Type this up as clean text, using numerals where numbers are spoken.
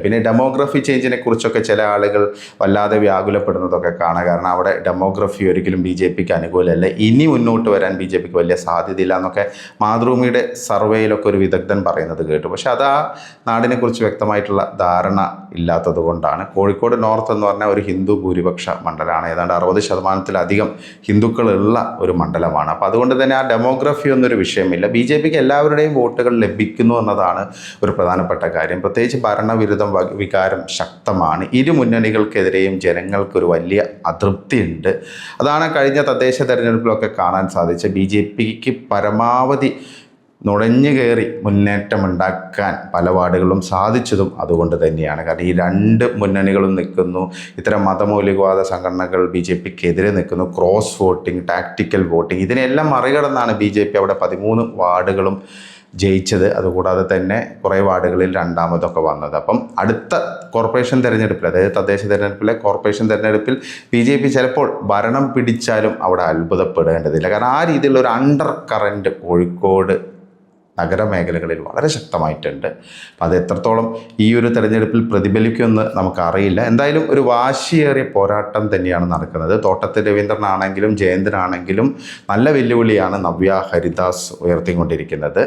പിന്നെ ഡെമോഗ്രഫി ചേഞ്ചിനെ കുറിച്ചൊക്കെ ചില ആളുകൾ വല്ലാതെ വ്യാകുലപ്പെടുന്നതൊക്കെ കാണാം. കാരണം അവിടെ ഡെമോഗ്രഫി ഒരിക്കലും BJPക്ക് അനുകൂലമല്ല, ഇനി മുന്നോട്ട് വരാൻ BJPക്ക് വലിയ സാധ്യതയില്ല എന്നൊക്കെ മാതൃഭൂമിയുടെ സർവേയിലൊക്കെ ഒരു വിദഗ്ധൻ പറയുന്നത് കേട്ടു. പക്ഷെ അത് ആ നാടിനെക്കുറിച്ച് വ്യക്തമായിട്ടുള്ള ധാരണ ഇല്ലാത്തത് കൊണ്ടാണ്. കോഴിക്കോട് നോർത്ത് എന്ന് പറഞ്ഞാൽ ഒരു ഹിന്ദു ഭൂരിപക്ഷ മണ്ഡലമാണ്. ഏതാണ്ട് 60% ഹിന്ദുക്കളുള്ള ഒരു മണ്ഡലമാണ്. അപ്പോൾ അതുകൊണ്ട് തന്നെ ആ ഡെമോഗ്രഫി ഒന്നൊരു വിഷയമില്ല. BJPക്ക് എല്ലാവരുടെയും വോട്ടുകൾ ലഭിക്കുന്നു എന്നതാണ് ഒരു പ്രധാനപ്പെട്ട കാര്യം. പ്രത്യേകിച്ച് ഭരണവിരുദ്ധ വികാരം ശക്തമാണ്. ഇരു മുന്നണികൾക്കെതിരെയും ജനങ്ങൾക്കൊരു വലിയ അതൃപ്തിയുണ്ട്. അതാണ് കഴിഞ്ഞ തദ്ദേശ തെരഞ്ഞെടുപ്പിലൊക്കെ കാണാൻ സാധിച്ചത്. BJPക്ക് പരമാവധി നുഴഞ്ഞു കയറി മുന്നേറ്റമുണ്ടാക്കാൻ പല വാർഡുകളും സാധിച്ചതും അതുകൊണ്ട് തന്നെയാണ്. കാരണം ഈ രണ്ട് മുന്നണികളും നിൽക്കുന്നു. ഇത്തരം മതമൗലികവാദ സംഘടനകൾ BJPക്കെതിരെ നിൽക്കുന്നു. ക്രോസ് വോട്ടിംഗ്, ടാക്ടിക്കൽ വോട്ടിംഗ്, ഇതിനെല്ലാം മറികടന്നാണ് BJP അവിടെ 13 വാർഡുകളും ജയിച്ചത്. അതുകൂടാതെ തന്നെ കുറേ വാർഡുകളിൽ രണ്ടാമതൊക്കെ വന്നത്. അപ്പം അടുത്ത കോർപ്പറേഷൻ തെരഞ്ഞെടുപ്പിൽ, അതായത് തദ്ദേശ തെരഞ്ഞെടുപ്പിലെ കോർപ്പറേഷൻ തെരഞ്ഞെടുപ്പിൽ BJP ചിലപ്പോൾ ഭരണം പിടിച്ചാലും അവിടെ അത്ഭുതപ്പെടേണ്ടതില്ല. കാരണം ആ രീതിയിലുള്ള ഒരു അണ്ടർ കറൻറ്റ് കോഴിക്കോട് നഗരമേഖലകളിൽ വളരെ ശക്തമായിട്ടുണ്ട്. അപ്പം അത് എത്രത്തോളം ഈ ഒരു തെരഞ്ഞെടുപ്പിൽ പ്രതിഫലിക്കുമെന്ന് നമുക്കറിയില്ല. എന്തായാലും ഒരു വാശിയേറിയ പോരാട്ടം തന്നെയാണ് നടക്കുന്നത്. തോട്ടത്തിൽ രവീന്ദ്രനാണെങ്കിലും ജയന്തനാണെങ്കിലും നല്ല വെല്ലുവിളിയാണ് നവ്യ ഹരിദാസ് ഉയർത്തിക്കൊണ്ടിരിക്കുന്നത്.